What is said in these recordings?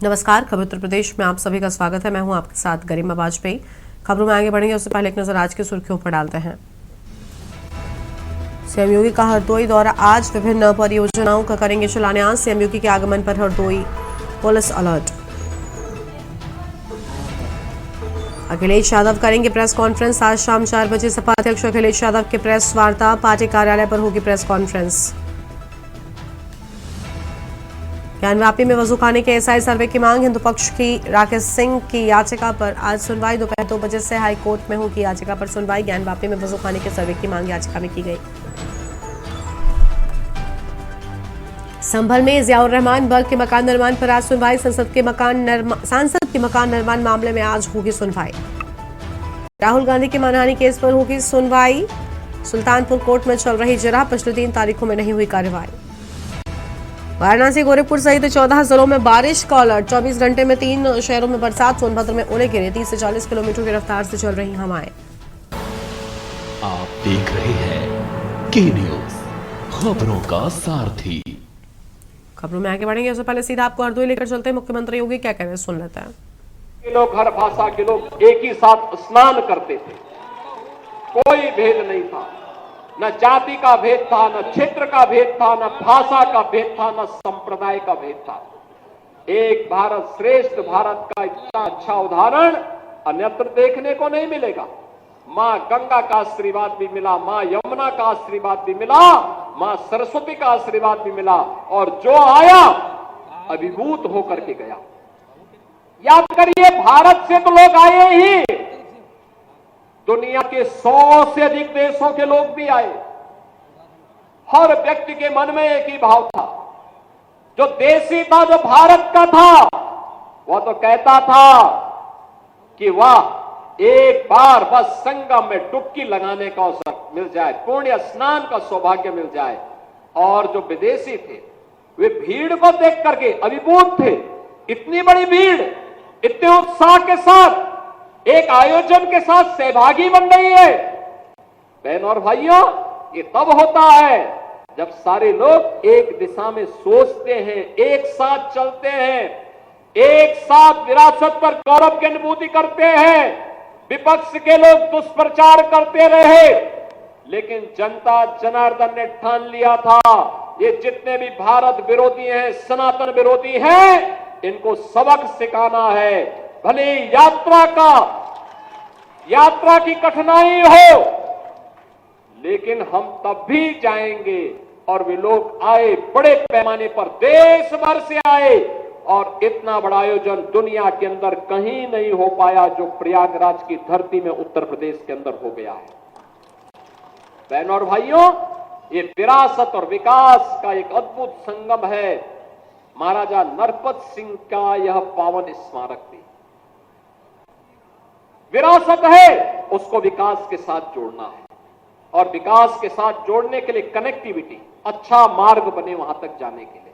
नमस्कार, खबर उत्तर प्रदेश में आप सभी का स्वागत है। मैं हूं आपके साथ गरिमा वाजपेयी। खबरों में आगे बढ़ेंगे उससे पहले एक नजर आज की सुर्खियों पर डालते हैं। सीएम योगी का हरदोई दौरा आज, विभिन्न परियोजनाओं का करेंगे शिलान्यास। सीएम योगी के आगमन पर हरदोई पुलिस अलर्ट। अखिलेश यादव करेंगे प्रेस कॉन्फ्रेंस। आज शाम 4 बजे सपा अध्यक्ष अखिलेश यादव की प्रेस वार्ता, पार्टी कार्यालय पर होगी प्रेस कॉन्फ्रेंस। ज्ञानवापी में वजूखाने के एसआई सर्वे की मांग, हिंदू पक्ष की राकेश सिंह की याचिका पर आज सुनवाई। दोपहर 2 बजे से हाईकोर्ट में होगी याचिका पर सुनवाई। ज्ञानवापी में वजूखाने के सर्वे की मांग याचिका में की गई। संभल में जियाउर रहमान बर्ग के मकान निर्माण पर आज सुनवाई। सांसद के मकान निर्माण मामले में आज होगी सुनवाई। राहुल गांधी के मानहानि केस पर होगी सुनवाई। सुल्तानपुर कोर्ट में चल रही जिरह, पिछले 3 तारीखों में नहीं हुई कार्रवाई। वाराणसी, गोरखपुर सहित 14 जिलों में बारिश का अलर्ट। 24 घंटे में 3 शहरों में बरसात। सोनभद्र में ओले गिरे। 30 से 40 किलोमीटर की रफ्तार से चल रही हवाएं। आप देख रहे हैं के न्यूज, खबरों का सारथी। खबरों में आगे बढ़ेंगे उससे पहले सीधा आपको हरदोई लेकर चलते हैं। मुख्यमंत्री योगी क्या कह रहे हैं, सुन लेते हैं। लोग, हर भाषा के लोग एक ही साथ स्नान करते थे। कोई भेद नहीं था, न जाति का भेद था, न क्षेत्र का भेद था, न भाषा का भेद था, न संप्रदाय का भेद था। एक भारत श्रेष्ठ भारत का इतना अच्छा उदाहरण अन्यत्र देखने को नहीं मिलेगा। मां गंगा का आशीर्वाद भी मिला, मां यमुना का आशीर्वाद भी मिला, मां सरस्वती का आशीर्वाद भी मिला, और जो आया अभिभूत होकर के गया। याद करिए, भारत से तो लोग आए ही, दुनिया के 100 से अधिक देशों के लोग भी आए। हर व्यक्ति के मन में एक ही भाव था, जो देसी था, जो भारत का था, वह तो कहता था कि वाह, एक बार बस संगम में डुबकी लगाने का अवसर मिल जाए, पुण्य स्नान का सौभाग्य मिल जाए। और जो विदेशी थे, वे भीड़ को देख करके अभिभूत थे। इतनी बड़ी भीड़, इतने उत्साह के साथ, एक आयोजन के साथ सहभागी बन रही है। बहनों और भाइयों, ये तब होता है जब सारे लोग एक दिशा में सोचते हैं, एक साथ चलते हैं, एक साथ विरासत पर गौरव की अनुभूति करते हैं। विपक्ष के लोग दुष्प्रचार करते रहे, लेकिन जनता जनार्दन ने ठान लिया था, ये जितने भी भारत विरोधी हैं, सनातन विरोधी हैं, इनको सबक सिखाना है। भले यात्रा की कठिनाई हो, लेकिन हम तब भी जाएंगे। और वे लोग आए, बड़े पैमाने पर देश भर से आए, और इतना बड़ा आयोजन दुनिया के अंदर कहीं नहीं हो पाया जो प्रयागराज की धरती में उत्तर प्रदेश के अंदर हो गया है। बहनों और भाइयों, ये विरासत और विकास का एक अद्भुत संगम है। महाराजा नरपत सिंह का यह पावन स्मारक भी विरासत है, उसको विकास के साथ जोड़ना है। और विकास के साथ जोड़ने के लिए कनेक्टिविटी, अच्छा मार्ग बने वहां तक जाने के लिए,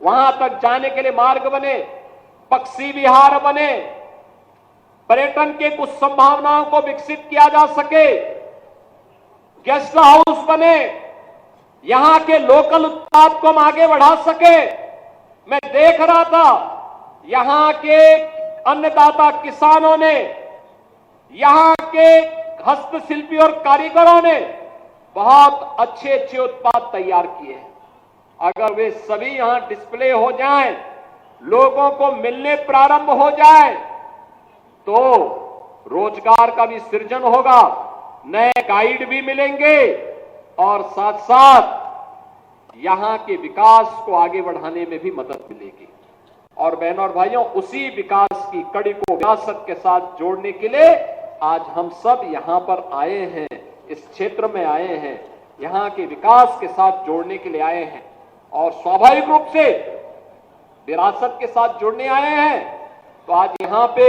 वहां तक जाने के लिए मार्ग बने, पक्षी विहार बने, पर्यटन के कुछ संभावनाओं को विकसित किया जा सके, गेस्ट हाउस बने, यहां के लोकल उत्पाद को हम आगे बढ़ा सके। मैं देख रहा था, यहां के अन्नदाता किसानों ने, यहां के हस्तशिल्पी और कारीगरों ने बहुत अच्छे अच्छे उत्पाद तैयार किए हैं। अगर वे सभी यहां डिस्प्ले हो जाएं, लोगों को मिलने प्रारंभ हो जाए, तो रोजगार का भी सृजन होगा, नए गाइड भी मिलेंगे, और साथ साथ यहां के विकास को आगे बढ़ाने में भी मदद मिलेगी। और बहनों और भाइयों, उसी विकास की कड़ी को विरासत के साथ जोड़ने के लिए आज हम सब यहां पर आए हैं, इस क्षेत्र में आए हैं, यहां के विकास के साथ जोड़ने के लिए आए हैं, और स्वाभाविक रूप से विरासत के साथ जुड़ने आए हैं। तो आज यहां पे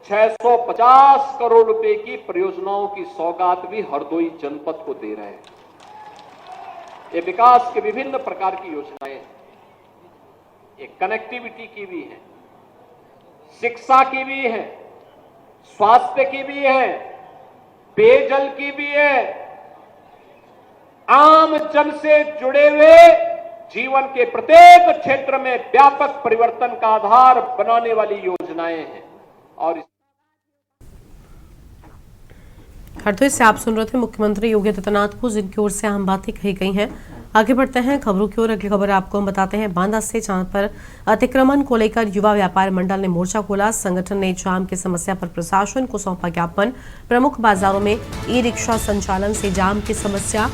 650 करोड़ रुपए की परियोजनाओं की सौगात भी हरदोई जनपद को दे रहे हैं। ये विकास के विभिन्न प्रकार की योजनाएं हैं, ये कनेक्टिविटी की भी है, शिक्षा की भी है, स्वास्थ्य की भी है, पेयजल की भी है, आम जन से जुड़े हुए जीवन के प्रत्येक क्षेत्र में व्यापक परिवर्तन का आधार बनाने वाली योजनाएं हैं। और हरदोई से आप सुन रहे थे मुख्यमंत्री योगी आदित्यनाथ को, जिनकी ओर से अहम बातें कही गई हैं। आगे बढ़ते हैं खबरों की ओर। अगली खबर आपको हम बताते हैं बांदा से, जहां पर अतिक्रमण को लेकर युवा व्यापार मंडल ने मोर्चा खोला। संगठन ने जाम की समस्या पर प्रशासन को सौंपा ज्ञापन। प्रमुख बाजारों में ई रिक्शा संचालन से जाम की समस्या,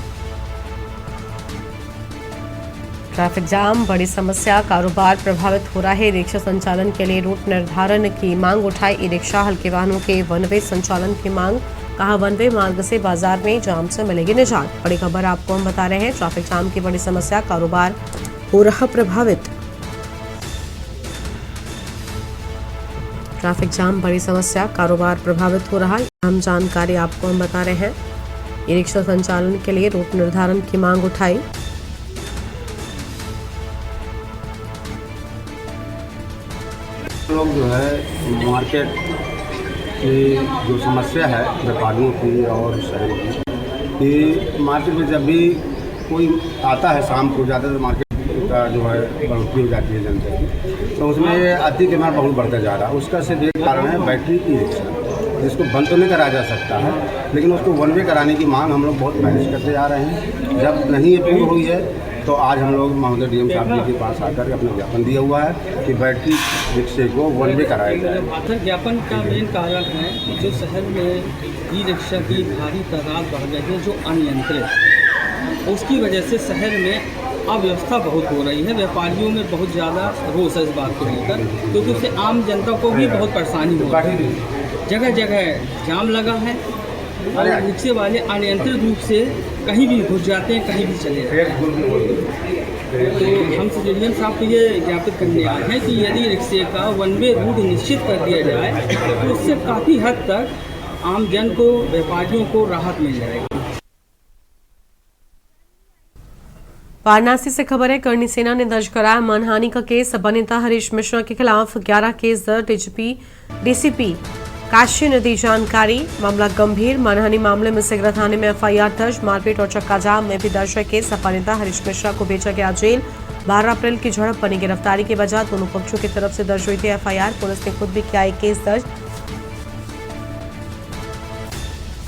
ट्रैफिक जाम बड़ी समस्या, कारोबार प्रभावित हो रहा है। रिक्शा संचालन के लिए रूट निर्धारण की मांग उठाई। ई रिक्शा हल्के वाहनों के वन वे संचालन की मांग, कहा वन वे मार्ग से बाजार में जाम से मिलेगी निजात। बड़ी खबर आपको हम बता रहे हैं, ट्रैफिक जाम की बड़ी समस्या, कारोबार हो रहा प्रभावित। ट्रैफिक जाम बड़ी समस्या, कारोबार प्रभावित हो रहा। अहम जानकारी आपको हम बता रहे हैं। ई रिक्शा संचालन के लिए रूट निर्धारण की मांग उठाई। लोग जो है मार्केट की जो समस्या है व्यापारियों की और शहरों की, कि मार्केट में जब भी कोई आता है शाम को, ज़्यादा तो मार्केट का जो है बढ़ोतरी हो जाती है जनता की, तो उसमें अतिक्रमण बहुत बढ़ता जा रहा है। उसका सिर्फ एक कारण है बैटरी ई रिक्शा, जिसको बंद तो नहीं करा जा सकता है, लेकिन उसको वन वे कराने की मांग हम लोग बहुत मैनेज करते जा रहे हैं। जब नहीं अप्रूव हुई है तो आज हम लोग महोदय डीएम साहब जी के पास आकर अपना ज्ञापन दिया हुआ है कि बैटरी रिक्शे को वन वे कराया जाए। सर, ज्ञापन का मेन कारण है कि जो शहर में ई रिक्शा की भारी तादाद बढ़ गई है, जो अनियंत्रित, उसकी वजह से शहर में अव्यवस्था बहुत हो रही है। व्यापारियों में बहुत ज़्यादा रोष है इस बात को लेकर, क्योंकि उससे आम जनता को भी बहुत परेशानी हो रही है। जगह जगह जाम लगा है और रिक्शे वाले अनियंत्रित रूप से कहीं भी घुस जाते हैं, कहीं भी चले जाते हैं। तो हम डीएम साहब को ये ज्ञापित करने आए हैं कि यदि रिक्शे का वन वे रूट निश्चित कर दिया जाए तो उससे काफ़ी हद तक आम जन को, व्यापारियों को राहत मिल जाएगी। वाराणसी से खबर है, करनी सेना ने दर्ज कराया मानहानि का केस। अभिनेता हरीश मिश्रा के खिलाफ 11 केस दर्ज। डीसीपी काशी ने दी जानकारी, मामला गंभीर। मानहानि मामले में सिगरा थाने में एफआईआर दर्ज। मारपीट और चक्काजाम में भी दर्ज है केस। अभिनेता हरीश मिश्रा को भेजा गया जेल। 12 अप्रैल की झड़प बनी गिरफ्तारी की वजह, दोनों पक्षों की तरफ से दर्ज हुई थी एफआईआर। पुलिस ने खुद भी किया एक केस दर्ज।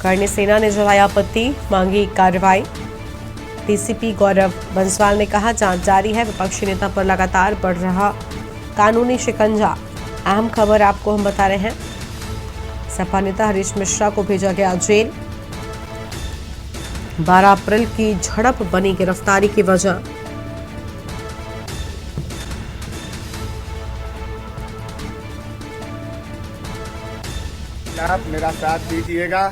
करनी सेना ने जताई आपत्ति, मांगी कार्रवाई। डीसीपी गौरव बंसवाल ने कहा जांच जारी है। विपक्षी नेता पर लगातार बढ़ रहा कानूनी शिकंजा। अहम खबर आपको हम बता रहे हैं, सपा नेता हरीश मिश्रा को भेजा गया जेल। 12 अप्रैल की झड़प बनी गिरफ्तारी की वजह। आप मेरा साथ दीजिएगा,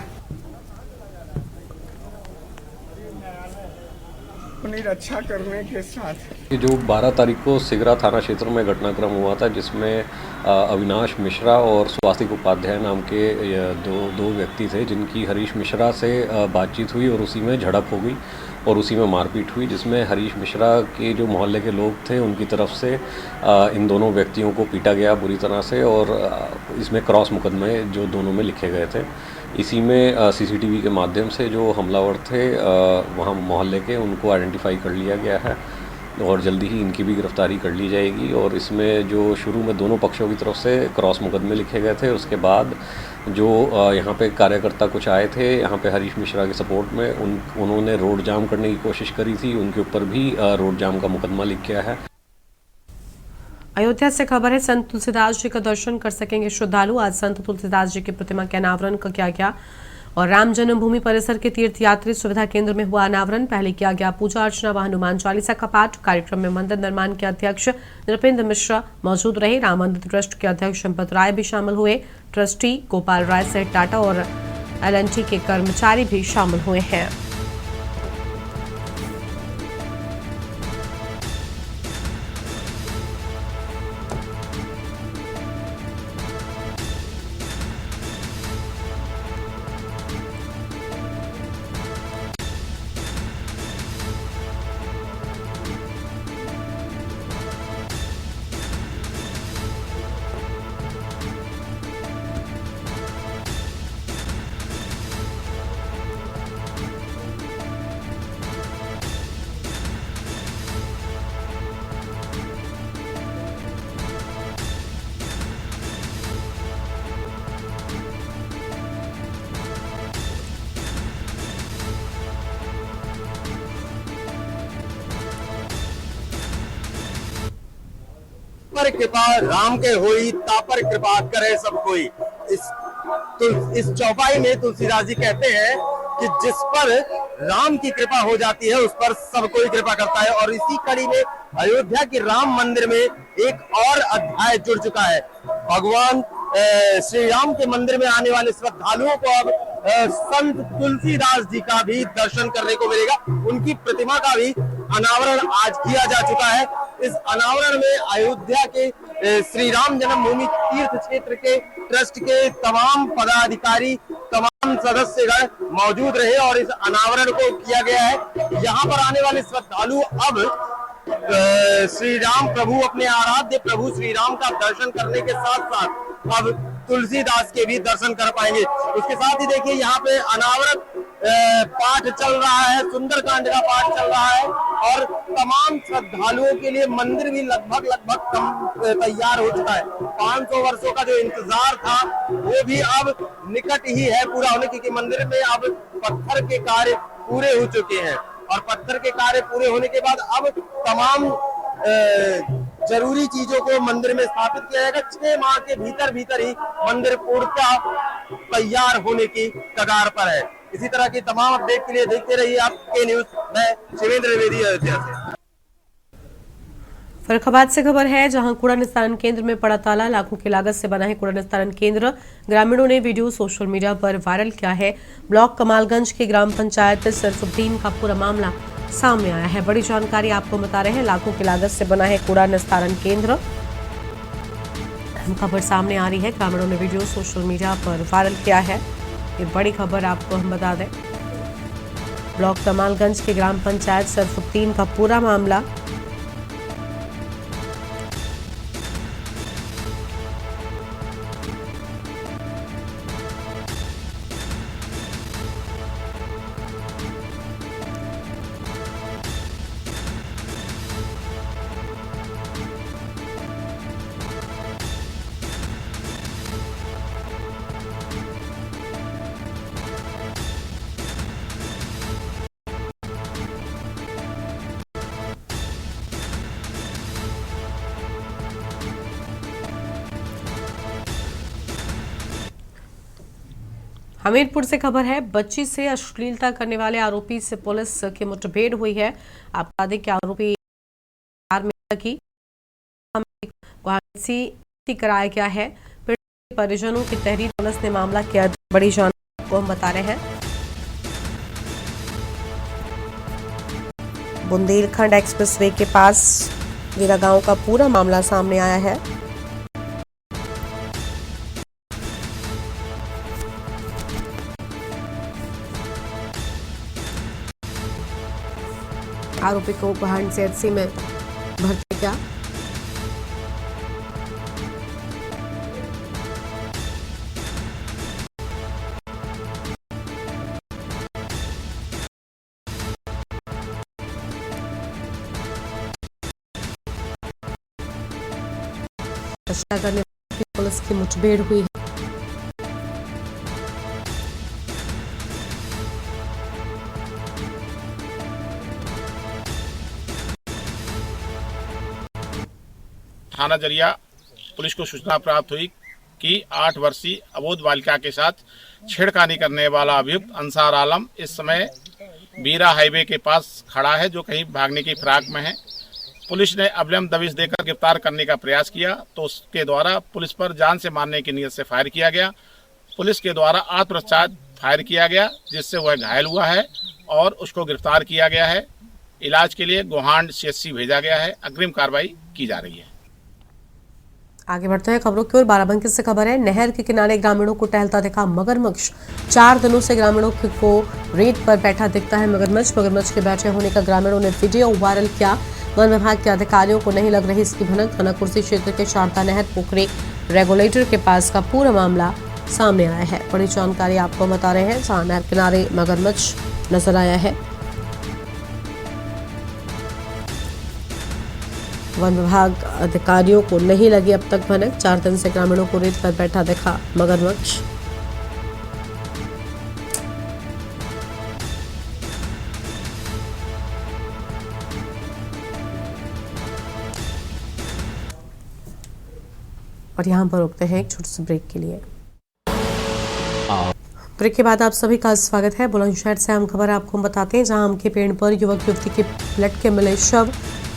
अपनी रक्षा करने के साथ। ये जो 12 तारीख को सिगरा थाना क्षेत्र में घटनाक्रम हुआ था, जिसमें अविनाश मिश्रा और स्वास्तिक उपाध्याय नाम के दो व्यक्ति थे, जिनकी हरीश मिश्रा से बातचीत हुई और उसी में झड़प हो गई और उसी में मारपीट हुई, जिसमें हरीश मिश्रा के जो मोहल्ले के लोग थे उनकी तरफ से इन दोनों व्यक्तियों को पीटा गया बुरी तरह से और इसमें क्रॉस मुकदमे जो दोनों में लिखे गए थे। इसी में सीसीटीवी के माध्यम से जो हमलावर थे वहाँ मोहल्ले के, उनको आइडेंटिफाई कर लिया गया है और जल्दी ही इनकी भी गिरफ्तारी कर ली जाएगी। और इसमें जो शुरू में दोनों पक्षों की तरफ से क्रॉस मुकदमे लिखे गए थे, उसके बाद जो यहाँ पे कार्यकर्ता कुछ आए थे यहाँ पे हरीश मिश्रा के सपोर्ट में, उन्होंने रोड जाम करने की कोशिश करी थी, उनके ऊपर भी रोड जाम का मुकदमा लिख गया है। अयोध्या से खबर है, संत तुलसीदास जी का दर्शन कर सकेंगे श्रद्धालु। आज संत तुलसीदास जी की प्रतिमा के अनावरण का किया गया और राम जन्मभूमि परिसर के तीर्थयात्री सुविधा केंद्र में हुआ अनावरण। पहले किया गया पूजा अर्चना व हनुमान चालीसा का पाठ। कार्यक्रम में मंदिर निर्माण के अध्यक्ष नृपेंद्र मिश्रा मौजूद रहे। राम मंदिर ट्रस्ट के अध्यक्ष संपत राय भी शामिल हुए। ट्रस्टी गोपाल राय सहित टाटा और एल&टी के कर्मचारी भी शामिल हुए हैं। पर कृपा राम के होई, तापर कृपा करे सब कोई। इस चौपाई में तुलसीदास जी कहते हैं कि जिस पर राम की कृपा हो जाती है उस पर सब कोई कृपा करता है। और इसी कड़ी में अयोध्या के राम मंदिर में एक और अध्याय जुड़ चुका है। भगवान श्री राम के मंदिर में आने वाले श्रद्धालुओं को अब संत तुलसीदास जी का भी दर्शन करने को मिलेगा। उनकी प्रतिमा का भी अनावरण आज किया जा चुका है। इस अनावरण में अयोध्या के श्री राम जन्मभूमि तीर्थ क्षेत्र के ट्रस्ट के तमाम पदाधिकारी, तमाम सदस्यगण मौजूद रहे और इस अनावरण को किया गया है। यहाँ पर आने वाले श्रद्धालु अब श्री राम प्रभु, अपने आराध्य प्रभु श्री राम का दर्शन करने के साथ साथ अब तुलसीदास के भी दर्शन कर पाएंगे। उसके साथ ही देखिए यहाँ पे अनावरण पाठ चल रहा है, सुंदरकांड का पाठ चल रहा है और तमाम श्रद्धालुओं के लिए मंदिर भी लगभग तैयार हो चुका है। 500 वर्षों का जो इंतजार था वो भी अब निकट ही है पूरा होने, क्योंकि मंदिर में अब पत्थर के कार्य पूरे हो चुके हैं और पत्थर के कार्य पूरे होने के बाद अब तमाम जरूरी चीजों को मंदिर में स्थापित किया जाएगा। 6 माह के भीतर ही मंदिर पूर्णतः तैयार होने की कगार पर है। इसी तरह की तमाम अपडेट के लिए देखते रहिए आपके न्यूज। मैं शिवेंद्र द्विवेदी, अयोध्या से। फर्रुखाबाद से खबर है, जहां कूड़ा निस्तारण केंद्र में पड़ा ताला। लाखों की लागत से बना है कूड़ा निस्तारण केंद्र। ग्रामीणों ने वीडियो सोशल मीडिया पर वायरल किया है। ब्लॉक कमालगंज के ग्राम पंचायत सरफुद्दीन का पूरा मामला सामने आया है। बड़ी जानकारी आपको बता रहे हैं। लाखों की लागत से बना है कूड़ा निस्तारण केंद्र। खबर सामने आ रही है। ग्रामीणों ने वीडियो सोशल मीडिया पर वायरल किया है। ये बड़ी खबर आपको हम बता दें। ब्लॉक कमालगंज के ग्राम पंचायत सरफुद्दीन का पूरा मामला। हमीरपुर से खबर है, बच्ची से अश्लीलता करने वाले आरोपी से पुलिस की मुठभेड़ हुई है। आपको बता दें कि आरोपी की कराया गया है। परिजनों की तहरीर पुलिस ने मामला किया। बड़ी जानकारी को हम बता रहे हैं। बुंदेलखंड एक्सप्रेसवे के पास वीरा गांव का पूरा मामला सामने आया है। आरोपी को गुहान सीएचसी में भर्ती किया। करने वाली पुलिस की मुठभेड़ हुई है। थाना जरिया पुलिस को सूचना प्राप्त हुई कि 8 वर्षीय अबोध बालिका के साथ छेड़खानी करने वाला अभियुक्त अंसार आलम इस समय बीरा हाईवे के पास खड़ा है, जो कहीं भागने की फिराक में है। पुलिस ने अविलंब दबिश देकर गिरफ्तार करने का प्रयास किया तो उसके द्वारा पुलिस पर जान से मारने की नीयत से फायर किया गया। पुलिस के द्वारा आत्मरक्षार्थ फायर किया गया, जिससे वह घायल हुआ है और उसको गिरफ्तार किया गया है। इलाज के लिए गोहांड सीएचसी भेजा गया है। अग्रिम कार्रवाई की जा रही है। आगे बढ़ते हैं खबरों की ओर। बाराबंकी से खबर है, नहर के किनारे ग्रामीणों को टहलता दिखा मगरमच्छ। 4 दिनों से ग्रामीणों को रेत पर बैठा दिखता है मगरमच्छ। मगरमच्छ के बैठे होने का ग्रामीणों ने वीडियो वायरल किया। वन विभाग के अधिकारियों को नहीं लग रही इसकी भनक। थाना कुर्सी क्षेत्र के शारदा नहर पोखरी रेगुलेटर के पास का पूरा मामला सामने आया है। बड़ी जानकारी आपको बता रहे हैं, जहां नहर किनारे मगरमच्छ नजर आया है। वन विभाग अधिकारियों को नहीं लगी अब तक भनक। 4 दिन से ग्रामीणों को रेत पर बैठा दिखा मगरमच्छ। और यहाँ पर रुकते हैं एक छोटे से ब्रेक के लिए। आप ब्रेक के बाद आप सभी का स्वागत है। बुलंदशहर से हम खबर आपको बताते हैं, जहां आम के पेड़ पर युवक युवती के लटके मिले शव।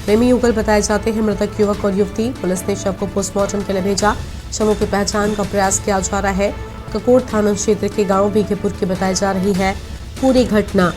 प्रेमी युगल बताए जाते हैं मृतक युवक और युवती। पुलिस ने शव को पोस्टमार्टम के लिए भेजा। शवों की पहचान का प्रयास किया जा रहा है। ककोट थाना क्षेत्र के गांव भीखेपुर की बताई जा रही है पूरी घटना।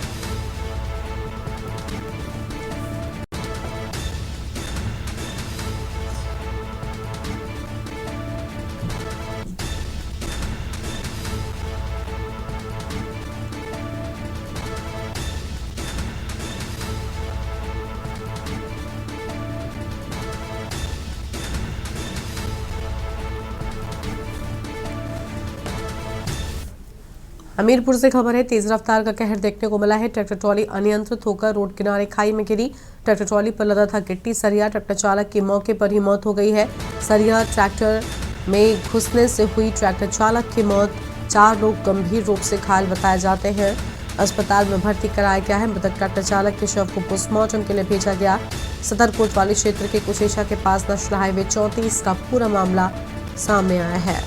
हमीरपुर से खबर है, तेज रफ्तार का कहर देखने को मिला है। ट्रैक्टर ट्रॉली अनियंत्रित होकर रोड किनारे खाई में गिरी। ट्रैक्टर ट्रॉली पर लदा था गिट्टी सरिया। ट्रैक्टर चालक की मौके पर ही मौत हो गई है। सरिया ट्रैक्टर में घुसने से हुई ट्रैक्टर चालक की मौत। 4 लोग गंभीर रूप से घायल बताए जाते हैं। अस्पताल में भर्ती कराया गया है। मृतक ट्रैक्टर चालक के शव को पोस्टमार्टम के लिए भेजा गया। सदर कोतवाली क्षेत्र के कुशेषा के पास नेशनल हाईवे 34 का पूरा मामला सामने आया है।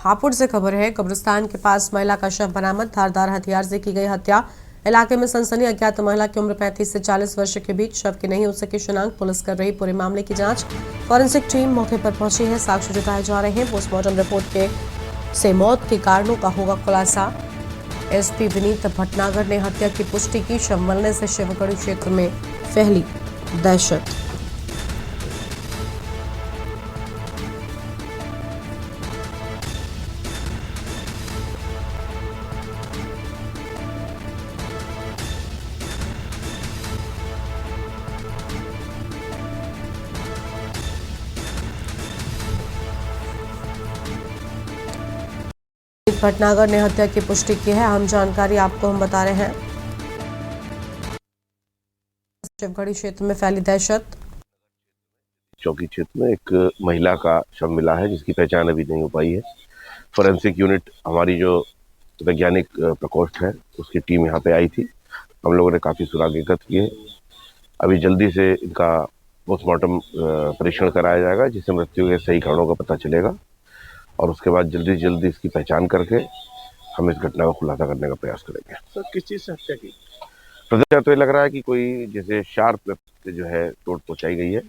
हापुड़ से खबर है, कब्रिस्तान के पास महिला का शव बरामद। धारदार हथियार से की गई हत्या। इलाके में सनसनी। अज्ञात महिला की उम्र 35 से 40 वर्ष के बीच। शव की नहीं हो सकी शिनाख्त। पुलिस कर रही पूरे मामले की जांच। फॉरेंसिक टीम मौके पर पहुंची है। साक्ष्य जुटाए जा रहे हैं। पोस्टमार्टम रिपोर्ट से मौत के कारणों का होगा खुलासा। एसपी विनीत भटनागर ने हत्या की पुष्टि की। शव मिलने से शिवगढ़ी क्षेत्र में फैली दहशत। भटनागर ने हत्या की पुष्टि की है। अहम जानकारी आपको हम बता रहे हैं। शिवगढ़ी क्षेत्र में फैली दहशत। चौकी क्षेत्र में एक महिला का शव मिला है, जिसकी पहचान अभी नहीं हो पाई है। फोरेंसिक यूनिट, हमारी जो वैज्ञानिक प्रकोष्ठ है, उसकी टीम यहाँ पे आई थी। हम लोगों ने काफी सुराग एकत्र किए। अभी जल्दी से इनका पोस्टमार्टम परीक्षण कराया जाएगा, जिससे मृत्यु के सही कारणों का पता चलेगा और उसके बाद जल्दी से जल्दी इसकी पहचान करके हम इस घटना को खुलासा करने का प्रयास करेंगे। सर, किस चीज से हत्या की? प्रदर्शन तो ये लग रहा है कि कोई जैसे शार्प जो है चोट पहुंचाई गई है।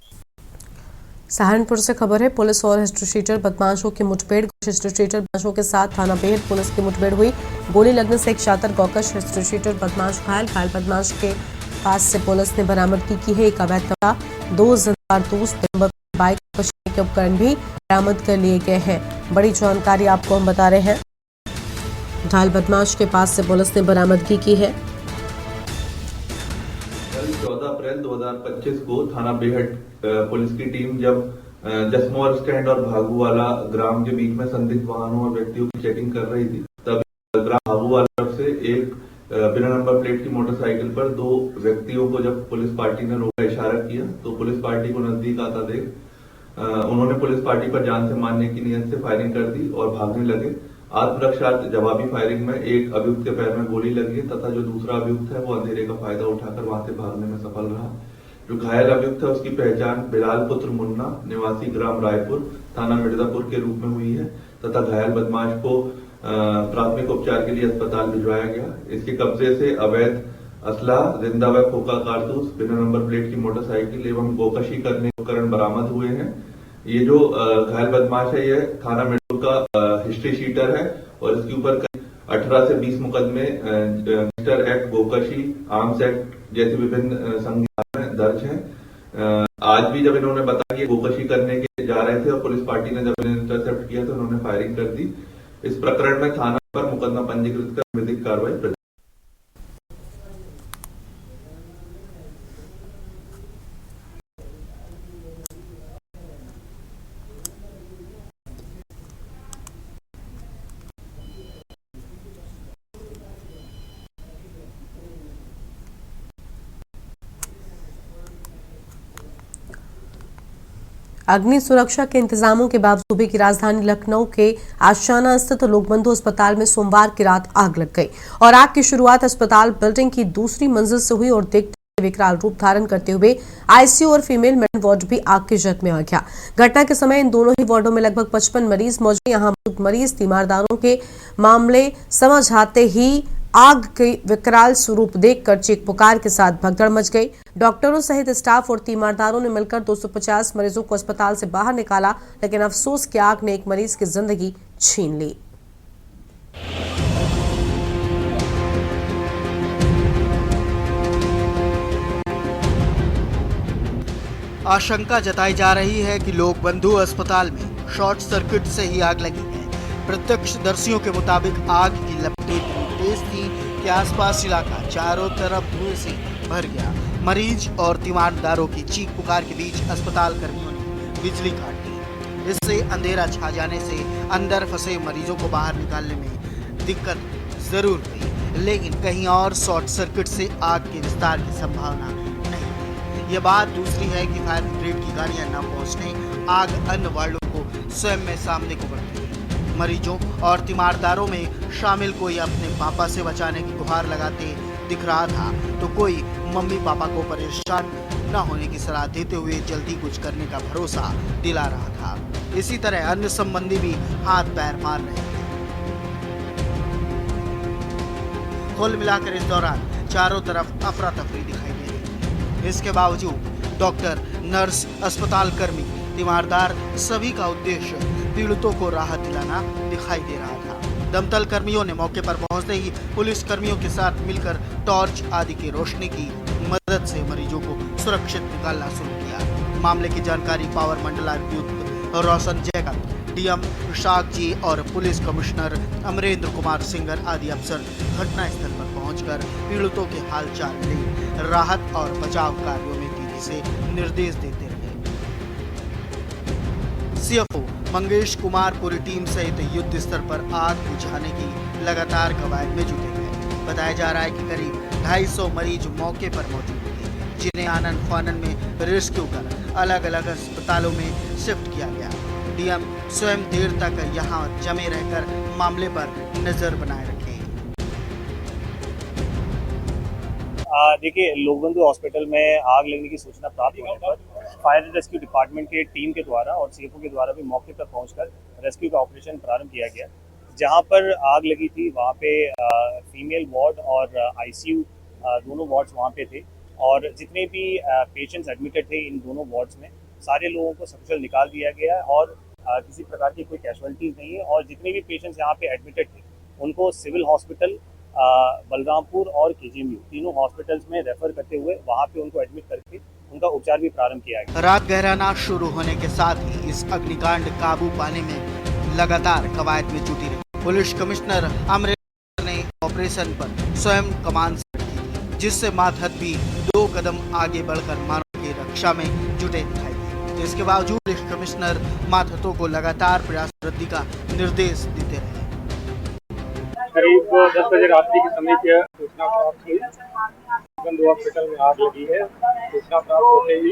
सहारनपुर से खबर है, पुलिस और हिस्ट्रीशीटर बदमाशों की मुठभेड़। हिस्ट्रीशीटर बदमाशों के साथ थाना बेहद पुलिस की मुठभेड़ हुई। गोली लगने से एक शातिर गौकश हिस्ट्रीशीटर बदमाश घायल। घायल बदमाश के पास से पुलिस ने बरामदगी की है एक अवैध तबला, 2 कारतूस, बाइक के उपकरण भी बरामद कर लिए गए हैं। बड़ी जानकारी आपको हम बता रहे हैं। घायल बदमाश के पास से पुलिस ने बरामदगी की है। कल 14 अप्रैल 2025 को थाना बेहट पुलिस की टीम जब जसमोर स्टैंड और भागूवाला ग्राम के बीच में संदिग्ध वाहनों और व्यक्तियों की चेकिंग कर रही थी, तब ग्राम भागूवाला तरफ से एक बिना नंबर प्लेट की मोटरसाइकिल पर 2 व्यक्तियों को जब पुलिस पार्टी ने रोका, इशारा किया, तो पुलिस पार्टी को नजदीक आता देख उन्होंने पुलिस पार्टी पर जान से मारने की नीयत से फायरिंग कर दी और भागने लगे। आत्मरक्षार्थ जवाबी फायरिंग में एक अभियुक्त के पैर में गोली लगी तथा जो दूसरा अभियुक्त है वो अंधेरे का फायदा उठाकर वहां से भागने में सफल रहा। जो घायल अभियुक्त है उसकी पहचान बिलाल पुत्र मुन्ना निवासी ग्राम रायपुर थाना मिर्जापुर के रूप में हुई है तथा घायल बदमाश को प्राथमिक उपचार के लिए अस्पताल भिजवाया गया। इसके कब्जे से अवैध असला, जिंदा व खोखा कारतूस, बिना नंबर प्लेट की मोटरसाइकिल एवं गोकशी करने के उपकरण बरामद हुए हैं। ये जो घायल बदमाश है, ये थाना मिर्जापुर का हिस्ट्री शीटर है और इसके ऊपर 18 से 20 मुकदमे गैंगस्टर एक्ट, गोकशी, आर्म्स एक्ट जैसे विभिन्न संज्ञाएं दर्ज हैं। आज भी जब इन्होंने बताया कि गोकशी करने के जा रहे थे और पुलिस पार्टी ने जब इन्हें इंटरसेप्ट किया तो उन्होंने फायरिंग कर दी। इस प्रकरण में थाना पर मुकदमा पंजीकृत कर विधिक कार्रवाई अग्नि सुरक्षा के इंतजामों के बावजूद सूबे की राजधानी लखनऊ के आशियाना स्थित लोकबंधु अस्पताल में सोमवार की रात आग लग गई और आग की शुरुआत अस्पताल बिल्डिंग की दूसरी मंजिल से हुई और देखते विकराल रूप धारण करते हुए आईसीयू और फीमेल मेडिकल वार्ड भी आग की जद में आ गया। घटना के समय इन दोनों ही वार्डों में लगभग 55 मरीज मौजूद। यहाँ मौजूद मरीज तीमारदारों के मामले समझ आते ही आग के विकराल स्वरूप देखकर चीख पुकार के साथ भगदड़ मच गई। डॉक्टरों सहित स्टाफ और तीमारदारों ने मिलकर 250 मरीजों को अस्पताल से बाहर निकाला, लेकिन अफसोस की आग ने एक मरीज की जिंदगी छीन ली। आशंका जताई जा रही है कि लोकबंधु अस्पताल में शॉर्ट सर्किट से ही आग लगी है। प्रत्यक्षदर्शियों के मुताबिक आग की लपटें इतनी तेज थी कि आसपास इलाका चारों तरफ धुएं से भर गया। मरीज और तीमारदारों की चीख पुकार के बीच अस्पताल कर्मियों ने बिजली काट दी। इससे अंधेरा छा जाने से अंदर फंसे मरीजों को बाहर निकालने में दिक्कत जरूर हुई, लेकिन कहीं और शॉर्ट सर्किट से आग के विस्तार की संभावना नहीं है। यह बात दूसरी है कि फायर ब्रिगेड की गाड़ियां न पहुंचने आग अन्य वार्डों को स्वयं में सामने को बढ़ती है। मरीजों और तीमारदारों में शामिल कोई अपने पापा से बचाने की गुहार लगाते दिख रहा था, तो कोई मम्मी पापा को परेशान न होने की सलाह देते हुए जल्दी कुछ करने का भरोसा दिला रहा था। इसी तरह अन्य संबंधी भी हाथ पैर मार रहे थे। कुल मिलाकर इस दौरान चारों तरफ अफरा तफरी दिखाई दे रही है। इसके बावजूद डॉक्टर, नर्स, अस्पताल कर्मी, तीमारदार सभी का उद्देश्य पीड़ितों को राहत दिलाना दिखाई दे रहा था। दमकल कर्मियों ने मौके पर पहुंचते ही पुलिस कर्मियों के साथ मिलकर टॉर्च आदि की रोशनी की मदद से मरीजों को सुरक्षित निकालना शुरू किया। मामले की जानकारी पावर मंडलायुक्त रोशन जैकब, डीएम विशाख जी और पुलिस कमिश्नर अमरेंद्र कुमार सिंगर आदि अफसर घटनास्थल पर पहुंचकर पीड़ितों के हालचाल ले राहत और बचाव कार्यों में तेजी से निर्देश देते रहे। सीएफओ मंगेश कुमार पूरी टीम सहित युद्ध स्तर पर आग बुझाने की लगातार कवायद में जुटे हैं। बताया जा रहा है कि करीब 250 मरीज मौके पर मौजूद थे, जिन्हें आनन फानन में रेस्क्यू कर अलग अलग अस्पतालों में शिफ्ट किया गया। डीएम स्वयं देर तक यहां जमे रहकर मामले पर नजर बनाए रखे। देखिए, लोकबंधु हॉस्पिटल में आग लगने की सूचना प्राप्त होने पर फायर एंड रेस्क्यू डिपार्टमेंट के टीम के द्वारा और सीएफओ के द्वारा भी मौके पर पहुंचकर रेस्क्यू का ऑपरेशन प्रारंभ किया गया। जहां पर आग लगी थी वहां पे फीमेल वार्ड और आईसीयू दोनों वार्ड्स वहां पे थे और जितने भी पेशेंट्स एडमिटेड थे इन दोनों वार्ड्स में सारे लोगों को सकुशल निकाल दिया गया है और किसी प्रकार की कोई कैजुअलिटीज़ नहीं है। और जितने भी पेशेंट्स यहाँ पे एडमिटेड थे उनको सिविल हॉस्पिटल, बलरामपुर और केजीएमयू तीनों हॉस्पिटल्स में रेफर करते हुए वहाँ पे उनको एडमिट करके उनका उपचार भी प्रारंभ किया गया। रात गहराना शुरू होने के साथ ही इस अग्निकांड काबू पाने में लगातार कवायद में जुटी रही। पुलिस कमिश्नर अमरेंद्र ने ऑपरेशन पर स्वयं कमान संभाली, जिससे मातहत भी 2 कदम आगे बढ़कर मानव की रक्षा में जुटे दिखाई दिए। इसके बावजूद पुलिस कमिश्नर मातहतों को लगातार प्रयास वृद्धि का निर्देश देते रहे। करीब 10 बजे रात्रि के समय की सूचना प्राप्त हुई, लोकबंधु हॉस्पिटल में आग लगी है। सूचना प्राप्त होते ही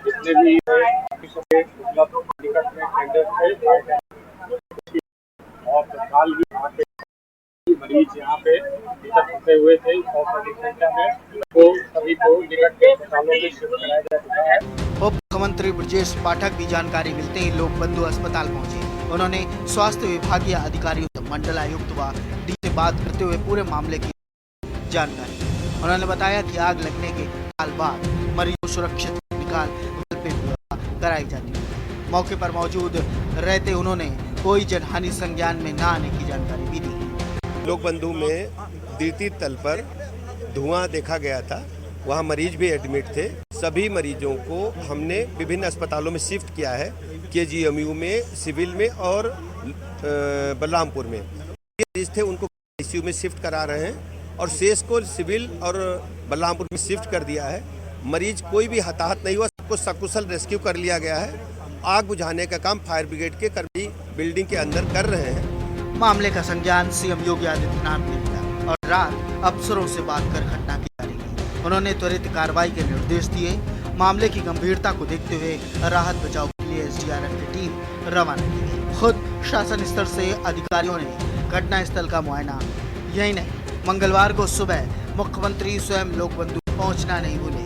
जितने भी उपलब्ध निकट में टेंडर थे और तत्काल ही यहाँ पे मरीज यहाँ पे फंसे हुए थे 100 से अधिक संख्या में, तो सभी को निकट के अस्पतालों में शिफ्ट कराया जा चुका है। उप मुख्यमंत्री ब्रजेश पाठक भी जानकारी मिलते ही लोकबंधु अस्पताल पहुंचे। उन्होंने स्वास्थ्य विभागीय अधिकारियों, मंडलायुक्त व डी से बात करते हुए पूरे मामले की जानकारी। उन्होंने बताया कि आग लगने के साल बाद मरीज को सुरक्षित निकाल व्यवस्था कराई जाती है। मौके पर मौजूद रहते उन्होंने कोई जनहानि संज्ञान में न आने की जानकारी भी दी। लोकबंधु में द्वितीय तल पर धुआं देखा गया था, वहाँ मरीज भी एडमिट थे। सभी मरीजों को हमने विभिन्न अस्पतालों में शिफ्ट किया है, केजीएमयू में, सिविल में और बलरामपुर में। मरीज थे उनको आईसीयू में शिफ्ट करा रहे हैं और शेष को सिविल और बलरामपुर में शिफ्ट कर दिया है। मरीज कोई भी हताहत नहीं हुआ, सबको सकुशल रेस्क्यू कर लिया गया है। आग बुझाने का काम फायर ब्रिगेड के कर्मी बिल्डिंग के अंदर कर रहे हैं। मामले का संज्ञान सीएम योगी आदित्यनाथ ने लिया और रात अफसरों से बात कर घटना की जारी की। उन्होंने त्वरित कार्रवाई के निर्देश दिए। मामले की गंभीरता को देखते हुए राहत बचाव एसडीआरएफ की टीम रवाना की गई। खुद शासन स्तर से अधिकारियों ने घटना स्थल का मुआयना। यही नहीं, मंगलवार को सुबह मुख्यमंत्री स्वयं लोकबंधु पहुंचना नहीं भूले।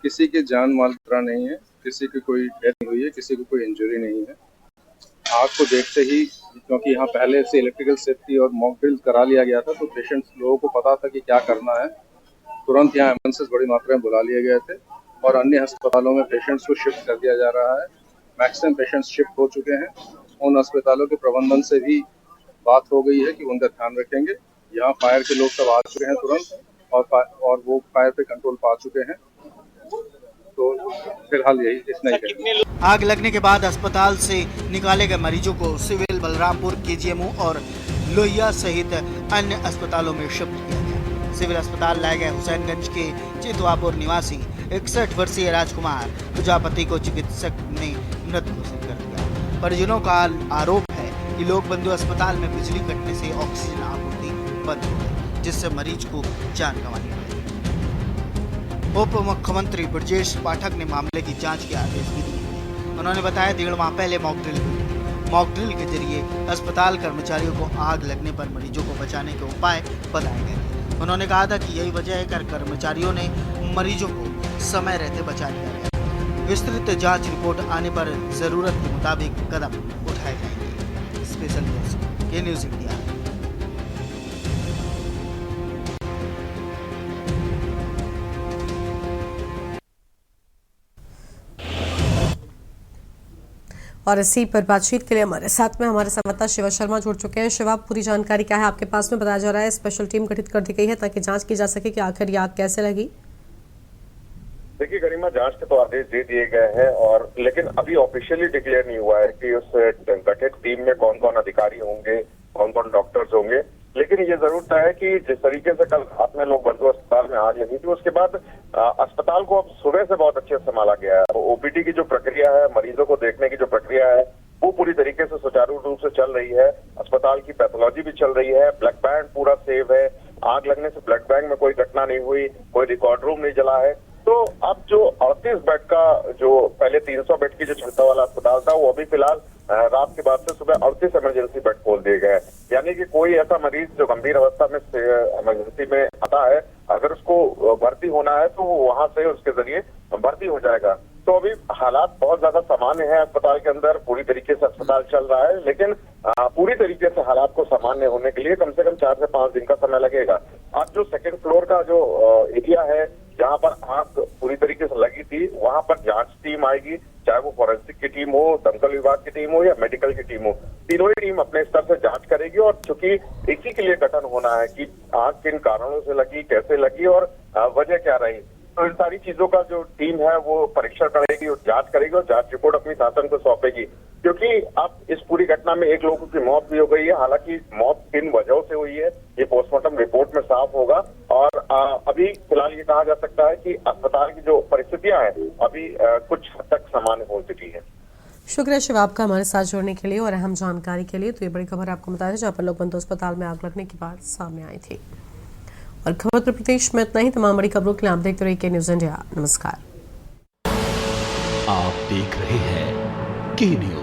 किसी की जान माल खतरा नहीं है, किसी की कोई डेथ नहीं हुई है, किसी को कोई इंजरी नहीं है। आग को देखते ही, क्योंकि यहाँ पहले से इलेक्ट्रिकल सेफ्टी और मॉक ड्रिल करा लिया गया था, तो पेशेंट्स लोगों को पता था कि क्या करना है। तुरंत यहाँ एम्बुलेंसेस बड़ी मात्रा में बुला लिए गए थे और अन्य अस्पतालों में पेशेंट्स को शिफ्ट कर दिया जा रहा है। मैक्सिमम पेशेंट्स शिफ्ट हो चुके हैं। उन अस्पतालों के प्रबंधन से भी बात हो गई है कि उनका ध्यान रखेंगे। यहाँ फायर के लोग सब आ चुके हैं तुरंत और वो फायर पे कंट्रोल पा चुके हैं। तो फिलहाल यही इतना ही है। आग लगने के बाद अस्पताल से निकाले गए मरीजों को सिविल बलरामपुर, केजीएमओ और लोहिया सहित अन्य अस्पतालों में शिफ्ट किया गया। सिविल अस्पताल लाए गए हुसैनगंज के चितवापुर निवासी 61 वर्षीय राजकुमार प्रजापति को चिकित्सक ने मृत घोषित कर दिया। परिजनों का आरोप है कि लोकबंधु अस्पताल में बिजली कटने से ऑक्सीजन आपूर्ति बंद हो गई, जिससे मरीज को जान गंवानी पड़ी। उप मुख्यमंत्री ब्रजेश पाठक ने मामले की जांच के आदेश भी दिए। उन्होंने बताया 1.5 माह पहले मॉक ड्रिल हुई थी। मॉक ड्रिल के जरिए अस्पताल कर्मचारियों को आग लगने पर मरीजों को बचाने के उपाय बताए गए थे। उन्होंने कहा था कि यही वजह है कि कर्मचारियों ने मरीजों को समय रहते बचा लिया गया। विस्तृत जांच रिपोर्ट आने पर जरूरत के मुताबिक कदम उठाए जाएंगे। स्पेशल डेस्क के न्यूज़ इंडिया। और इसी पर बातचीत के लिए हमारे साथ में हमारे संवाददाता शिवा शर्मा जुड़ चुके हैं। शिवा, पूरी जानकारी क्या है आपके पास में? बताया जा रहा है स्पेशल टीम गठित कर दी गई है ताकि जांच की जा सके कि आखिर ये आग कैसे लगी। देखिए गरिमा, जांच के तो आदेश दे दिए गए हैं और लेकिन अभी ऑफिशियली डिक्लेयर नहीं हुआ है कि उस गठित टीम में कौन कौन अधिकारी होंगे, कौन कौन डॉक्टर्स होंगे। लेकिन ये जरूर तय है कि जिस तरीके से कल रात में लोकबंधु अस्पताल में आग लगी थी, उसके बाद अस्पताल को अब सुबह से बहुत अच्छे से संभाला गया है। ओपीडी की जो प्रक्रिया है, मरीजों को देखने की जो प्रक्रिया है, वो पूरी तरीके से सुचारू रूप से चल रही है। अस्पताल की पैथोलॉजी भी चल रही है। ब्लड बैंक पूरा सेव है। आग लगने से ब्लड बैंक में कोई घटना नहीं हुई, कोई रिकॉर्ड रूम नहीं जला है। तो अब जो 38 बेड का, जो पहले 300 बेड की जो क्षमता वाला अस्पताल था, वो अभी फिलहाल रात के बाद से सुबह 38 इमरजेंसी बेड खोल दिए गए। यानी कि कोई ऐसा मरीज जो गंभीर अवस्था में इमरजेंसी में आता है, अगर उसको भर्ती होना है तो वो वहां से उसके जरिए भर्ती हो जाएगा। तो अभी हालात बहुत ज्यादा सामान्य है अस्पताल के अंदर। पूरी तरीके से अस्पताल चल रहा है, लेकिन पूरी तरीके से हालात को सामान्य होने के लिए कम से कम 4 से 5 दिन का समय लगेगा। आज जो सेकंड फ्लोर का जो एरिया है, जहां पर आग पूरी तरीके से लगी थी, वहां पर जांच टीम आएगी, चाहे वो फॉरेंसिक की टीम हो, दमकल विभाग की टीम हो या मेडिकल की टीम हो। तीनों ही टीम अपने स्तर से जांच करेगी और चूंकि इसी के लिए गठन होना है कि आग किन कारणों से लगी, कैसे लगी और वजह क्या रही, तो इन सारी चीजों का जो टीम है वो परीक्षण करेगी और जांच करेगी और जांच रिपोर्ट अपनी शासन को सौंपेगी। क्योंकि अब इस पूरी घटना में एक लोगों की मौत भी हो गई है। हालांकि मौत किन वजहों से हुई है ये पोस्टमार्टम रिपोर्ट में साफ होगा। और अभी फिलहाल ये कहा जा सकता है कि अस्पताल की जो परिस्थितियां हैं अभी कुछ हद तक सामान्य हो चुकी है। शुक्रिया शिवा आपका हमारे साथ जुड़ने के लिए और अहम जानकारी के लिए। तो ये बड़ी खबर आपको बताया जहाँ पर लोकबंधु अस्पताल में आग लगने की बात सामने आई थी। और खबर उत्तर प्रदेश में इतना ही। तमाम बड़ी खबरों के लिए आप देखते रहिए के न्यूज़ इंडिया। नमस्कार। आप देख रहे हैं के न्यूज़।